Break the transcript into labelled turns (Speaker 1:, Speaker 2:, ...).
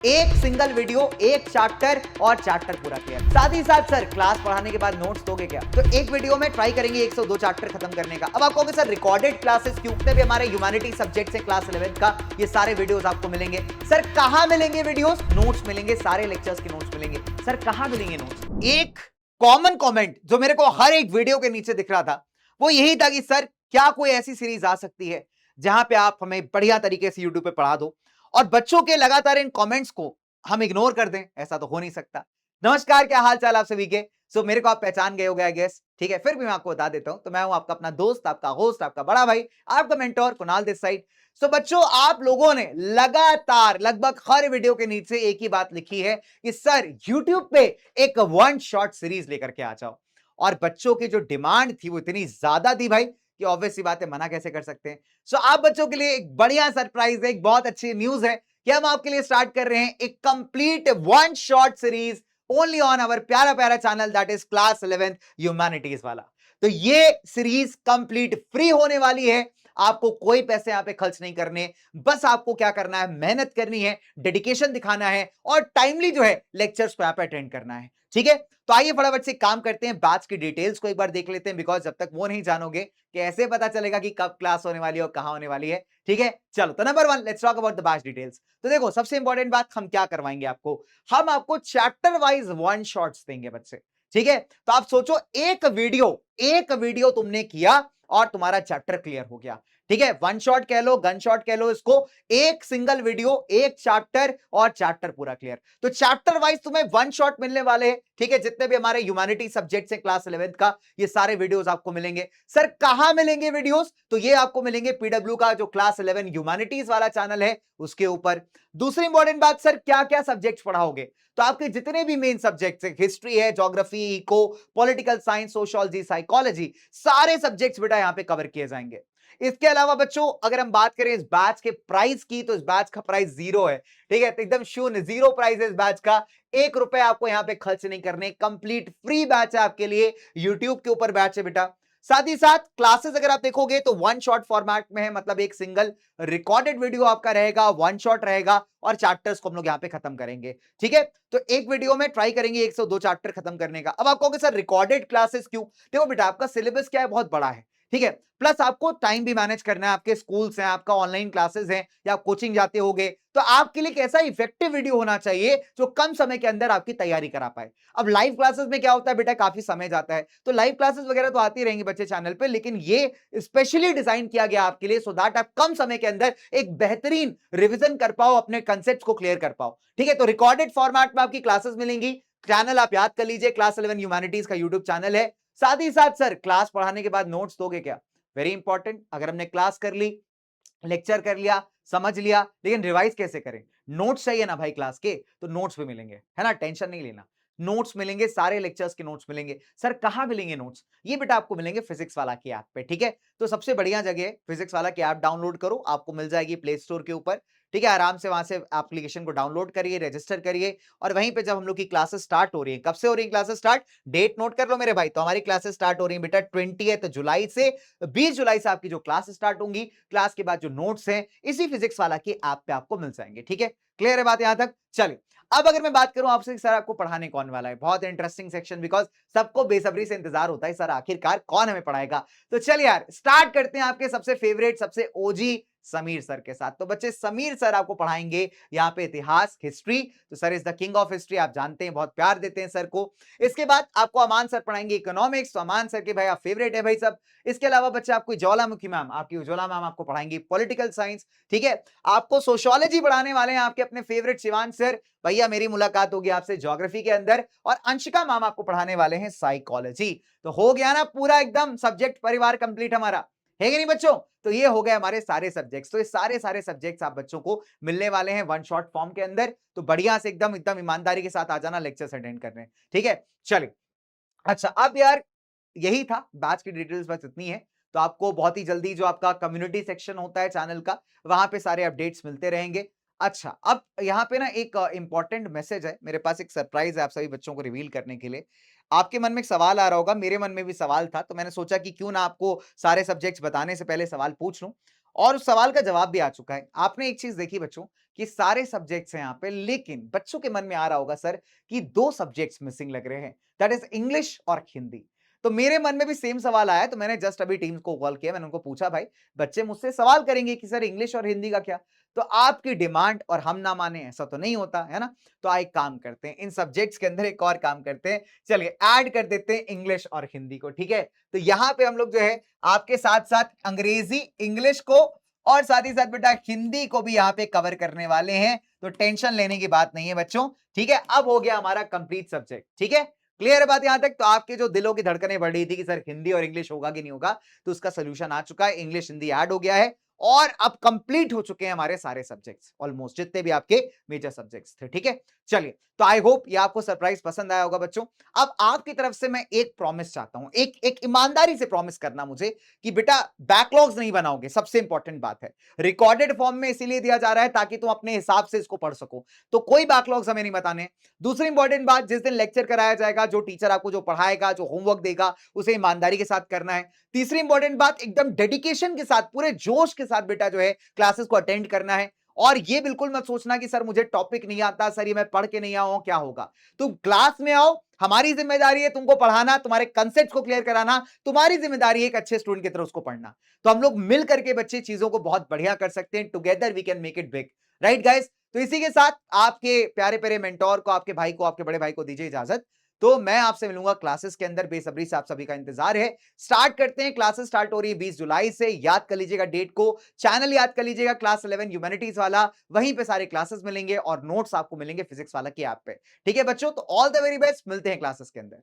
Speaker 1: एक single video, एक chapter और चैप्टर पूरा क्लियर। साथ ही साथ सर क्लास पढ़ाने के बाद नोट्स दोगे क्या? तो एक वीडियो में ट्राई करेंगे 102 चैप्टर खत्म करने का। अब आप कहोगे सर रिकॉर्डेड क्लासेस क्यों? जितने भी हमारे ह्यूमैनिटी सब्जेक्ट है क्लास 11 का, ये सारे वीडियोस आपको मिलेंगे। सर कहां मिलेंगे वीडियोस? नोट्स मिलेंगे, सारे लेक्चर्स के नोट्स मिलेंगे। सर कहां मिलेंगे नोट्स? एक कॉमन कमेंट जो मेरे को हर एक वीडियो के नीचे दिख रहा था वो यही था कि सर क्या कोई ऐसी सीरीज आ सकती है जहां पे आप हमें बढ़िया तरीके से यूट्यूब पे पढ़ा दो और बच्चों के लगातार इन कमेंट्स को हम इग्नोर कर दें? ऐसा तो हो नहीं सकता। नमस्कार, क्या हाल चाल आप सभी के? मेरे को आप पहचान गए हो गया गेस, ठीक है? फिर भी मैं आपको बता देता हूं, तो मैं हूं आपका अपना दोस्त, आपका होस्ट, आपका बड़ा भाई, आपका मेंटोर कुणाल दिस साइड। बच्चों, आप लोगों ने लगातार लगभग हर वीडियो के नीचे एक ही बात लिखी है कि सर यूट्यूब पे एक वन शॉट सीरीज लेकर के आ जाओ। और बच्चों की जो डिमांड थी वो इतनी ज्यादा थी भाई कि ऑब्वियस सी बात है, मना कैसे कर सकते हैं। आप बच्चों के लिए एक बढ़िया सरप्राइज है, एक बहुत अच्छी न्यूज है कि हम आपके लिए स्टार्ट कर रहे हैं एक complete one shot series only on our प्यारा प्यारा channel, that is class 11 humanities वाला। तो ये सीरीज कंप्लीट फ्री होने वाली है। आपको कोई पैसे यहां पे खर्च नहीं करने, बस आपको क्या करना है, मेहनत करनी है, डेडिकेशन दिखाना है और टाइमली जो है लेक्चर्स को यहां पे अटेंड करना है। ठीक है, तो आइए फटाफट से काम करते हैं, बैच की डिटेल्स को एक बार देख लेते हैं, बिकॉज जब तक वो नहीं जानोगे कैसे पता चलेगा कि कब क्लास होने वाली है और कहां होने वाली है। ठीक है, चलो तो number 1 let's talk about the batch details. तो देखो, सबसे इंपॉर्टेंट बात, हम क्या करवाएंगे आपको, हम आपको चैप्टर वाइज वन शॉट्स देंगे बच्चे। ठीक है, तो आप सोचो एक वीडियो तुमने किया और तुम्हारा चैप्टर क्लियर हो गया। ठीक है, वन शॉट कह लो, गन शॉट कह लो इसको, एक सिंगल वीडियो, एक चैप्टर और चैप्टर पूरा क्लियर। तो चैप्टर वाइज तुम्हें वन शॉट मिलने वाले हैं। ठीक है, जितने भी हमारे ह्यूमैनिटी सब्जेक्ट्स हैं क्लास 11 का, ये सारे वीडियोस आपको मिलेंगे। सर कहां मिलेंगे वीडियोस? तो ये आपको मिलेंगे पीडब्ल्यू का जो क्लास 11 ह्यूमैनिटीज वाला चैनल है उसके ऊपर। दूसरी इंपॉर्टेंट बात, सर क्या क्या सब्जेक्ट्स पढ़ाओगे? तो आपके जितने भी मेन सब्जेक्ट्स हैं, हिस्ट्री है, geography, eco, political science, sociology, psychology, सारे सब्जेक्ट्स बेटा यहां पे कवर किए जाएंगे। इसके अलावा बच्चों, अगर हम बात करें इस बैच के प्राइस की, तो इस बैच का प्राइस जीरो है। ठीक है, तो एकदम शून्य, जीरो प्राइस है इस बैच का। 1 रुपए आपको यहां पे खर्च नहीं करने, कंप्लीट फ्री बैच है आपके लिए, यूट्यूब के ऊपर बैच है बेटा। साथ ही साथ क्लासेस अगर आप देखोगे तो वन शॉट फॉर्मेट में है, मतलब एक सिंगल रिकॉर्डेड वीडियो आपका रहेगा, वन शॉट रहेगा और चैप्टर्स को हम लोग यहां पे खत्म करेंगे। ठीक है, तो एक वीडियो में ट्राई करेंगे 102 चैप्टर खत्म करने का। अब आप कहोगे सर रिकॉर्डेड क्लासेस क्यों? देखो बेटा, आपका सिलेबस क्या है, बहुत बड़ा है। ठीक है, प्लस आपको टाइम भी मैनेज करना है, आपके स्कूल्स हैं, आपका ऑनलाइन क्लासेस हैं या आप कोचिंग जाते होगे, तो आपके लिए कैसा इफेक्टिव वीडियो होना चाहिए जो कम समय के अंदर आपकी तैयारी करा पाए। अब लाइव क्लासेस में क्या होता है बेटा, काफी समय जाता है, तो लाइव क्लासेस वगैरह तो आती रहेंगी बच्चे चैनल पे, लेकिन ये स्पेशली डिजाइन किया गया आपके लिए सो दैट आप कम समय के अंदर एक बेहतरीन रिविजन कर पाओ, अपने कंसेप्ट को क्लियर कर पाओ। ठीक है, तो रिकॉर्डेड फॉर्मेट में आपकी क्लासेस मिलेंगी। चैनल आप याद कर लीजिए, क्लास 11 ह्यूमैनिटीज का यूट्यूब चैनल है। साथ ही साथ सर क्लास पढ़ाने के बाद नोट्स दोगे क्या? वेरी इंपॉर्टेंट, अगर हमने क्लास कर ली, लेक्चर कर लिया, समझ लिया, लेकिन रिवाइज कैसे करें? नोट्स चाहिए ना भाई क्लास के, तो नोट्स भी मिलेंगे, है ना, टेंशन नहीं लेना। नोट्स मिलेंगे, सारे लेक्चर्स के नोट्स मिलेंगे। सर कहां मिलेंगे नोट्स? ये बेटा आपको मिलेंगे फिजिक्स वाला की ऐप पे। ठीक है, तो सबसे बढ़िया जगह है, फिजिक्स वाला की ऐप डाउनलोड करो, आपको मिल जाएगी प्ले स्टोर के ऊपर। ठीक है, आराम से वहां से एप्लीकेशन को डाउनलोड करिए, रजिस्टर करिए और वहीं पे जब हम लोग की क्लासेस स्टार्ट हो रही है, कब से हो रही है क्लासेस स्टार्ट, डेट नोट कर लो मेरे भाई। तो हमारी क्लासेस स्टार्ट हो रही है बेटा 20 जुलाई से, 20 जुलाई से आपकी जो क्लास स्टार्ट होंगी। क्लास के बाद जो नोट्स हैं इसी फिजिक्स वाला की ऐप पे आपको मिल जाएंगे। ठीक है, क्लियर है बात यहां तक? चलिए, अब अगर मैं बात करूं आपसे सर आपको पढ़ाने कौन वाला है, बहुत इंटरेस्टिंग सेक्शन, बिकॉज सबको बेसब्री से इंतजार होता है सर आखिरकार कौन हमें पढ़ाएगा। तो चलिए यार, स्टार्ट करते हैं आपके सबसे फेवरेट, सबसे ओजी समीर सर के साथ। तो बच्चे, समीर सर आपको पढ़ाएंगे यहाँ पे इतिहास, हिस्ट्री। तो sir is the king of history, आप जानते हैं, बहुत प्यार देते हैं सर को। इसके बाद आपको अमान सर पढ़ाएंगे इकोनॉमिक्स, तो अमान सर के भाई आप फेवरेट है भाई सब। इसके अलावा बच्चे, आपको ज्वालामुखी मैम, आपकी उज्ज्वला मैम आपको पढ़ाएंगी पॉलिटिकल साइंस। ठीक है, आपको सोशियोलॉजी पढ़ाने वाले हैं आपके अपने फेवरेट शिवान सर, भैया मेरी मुलाकात होगी आपसे ज्योग्राफी के अंदर। और अंशिका मैम आपको पढ़ाने वाले हैं साइकोलॉजी। तो हो गया ना पूरा एकदम सब्जेक्ट परिवार कंप्लीट हमारा, है कि नहीं बच्चों? तो ये हो गए हमारे सारे सब्जेक्ट्स। तो ये सारे सब्जेक्ट्स आप बच्चों को मिलने वाले हैं वन शॉट फॉर्म के अंदर। तो बढ़िया से एकदम एकदम ईमानदारी के साथ आ जाना लेक्चर्स अटेंड करने। ठीक है, चलिए। अच्छा, अब यार यही था, बैच की डिटेल्स बस इतनी है। तो आपको बहुत ही जल्दी जो आपका कम्युनिटी सेक्शन होता है चैनल का, वहां पे सारे अपडेट्स मिलते रहेंगे। अच्छा, अब यहाँ पे ना एक इंपॉर्टेंट मैसेज है, मेरे पास एक सरप्राइज है आप सभी बच्चों को रिवील करने के लिए। आपके मन में एक सवाल आ रहा होगा, मेरे मन में भी सवाल था, तो मैंने सोचा कि क्यों ना आपको सारे सब्जेक्ट्स बताने से पहले सवाल पूछ लूं। और उस सवाल का जवाब भी आ चुका है। आपने एक चीज देखी बच्चों कि सारे सब्जेक्ट्स हैं यहाँ पे, लेकिन बच्चों के मन में आ रहा होगा सर कि 2 सब्जेक्ट्स मिसिंग लग रहे हैं, दैट इज इंग्लिश और हिंदी। तो मेरे मन में भी सेम सवाल आया, तो मैंने जस्ट अभी टीम को कॉल किया, मैंने उनको पूछा भाई बच्चे मुझसे सवाल करेंगे कि सर इंग्लिश और हिंदी का क्या? तो आपकी डिमांड और हम ना माने ऐसा तो नहीं होता, है ना? तो आइए एक काम करते हैं, इन सब्जेक्ट्स के अंदर एक और काम करते हैं, चलिए ऐड कर देते हैं इंग्लिश और हिंदी को, ठीक है? तो यहाँ पे हम लोग जो है आपके साथ-साथ अंग्रेजी, इंग्लिश को और साथ ही साथ बेटा हिंदी को भी यहाँ पे कवर करने वाले हैं, तो टेंशन लेने की बात नहीं है बच्चों, ठीक है? अब हो गया हमारा कंप्लीट सब्जेक्ट, ठीक है? क्लियर है बात यहां तक? तो आपके जो दिलों की धड़कनें बढ़ रही थी कि सर हिंदी और इंग्लिश होगा कि नहीं होगा, तो उसका सोल्यूशन आ चुका है, इंग्लिश हिंदी ऐड हो गया है और अब कंप्लीट हो चुके हैं हमारे सारे सब्जेक्ट्स, ऑलमोस्ट जितने भी आपके मेजर सब्जेक्ट्स थे, ठीक है? चलिए, तो आई होप ये आपको सरप्राइज पसंद आया होगा बच्चों। अब आपकी तरफ से मैं एक प्रॉमिस चाहता हूं, एक ईमानदारी से प्रॉमिस करना मुझे कि बेटा बैकलॉग्स नहीं बनाओगे, सबसे इंपॉर्टेंट बात है। रिकॉर्डेड फॉर्म में इसीलिए दिया जा रहा है ताकि तुम अपने हिसाब से इसको पढ़ सको, तो कोई बैकलॉग्स हमें नहीं बताने। दूसरी इंपॉर्टेंट बात, जिस दिन लेक्चर कराया जाएगा, जो टीचर आपको जो पढ़ाएगा, जो होमवर्क देगा, उसे ईमानदारी के साथ करना है। तीसरी इंपॉर्टेंट बात, एकदम डेडिकेशन के साथ, पूरे जोश के साथ बेटा जो है क्लासेस को अटेंड करना है। और ये बिल्कुल मत सोचना कि सर मुझे टॉपिक नहीं आता, सर ये मैं पढ़ के नहीं आऊं, क्या होगा? तुम क्लास में आओ, हमारी जिम्मेदारी है तुमको पढ़ाना, तुम्हारे कंसेप्ट को क्लियर कराना, तुम्हारी जिम्मेदारी है एक अच्छे स्टूडेंट की तरह उसको पढ़ना। तो हम लोग मिल करके बच्चे चीजों को बहुत बढ़िया कर सकते हैं, together we can make it big, right guys? तो इसी के साथ आपके प्यारे प्यारे मेंटोर को, आपके भाई को, आपके बड़े भाई को दीजिए इजाजत। तो मैं आपसे मिलूंगा क्लासेस के अंदर, बेसब्री से आप सभी का इंतजार है। स्टार्ट करते हैं, क्लासेस स्टार्ट हो रही है 20 जुलाई से, याद कर लीजिएगा डेट को, चैनल याद कर लीजिएगा क्लास 11 ह्यूमैनिटीज वाला, वहीं पे सारे क्लासेस मिलेंगे और नोट्स आपको मिलेंगे फिजिक्स वाला की ऐप पे। ठीक है बच्चों, तो ऑल द वेरी बेस्ट, मिलते हैं क्लासेस के अंदर।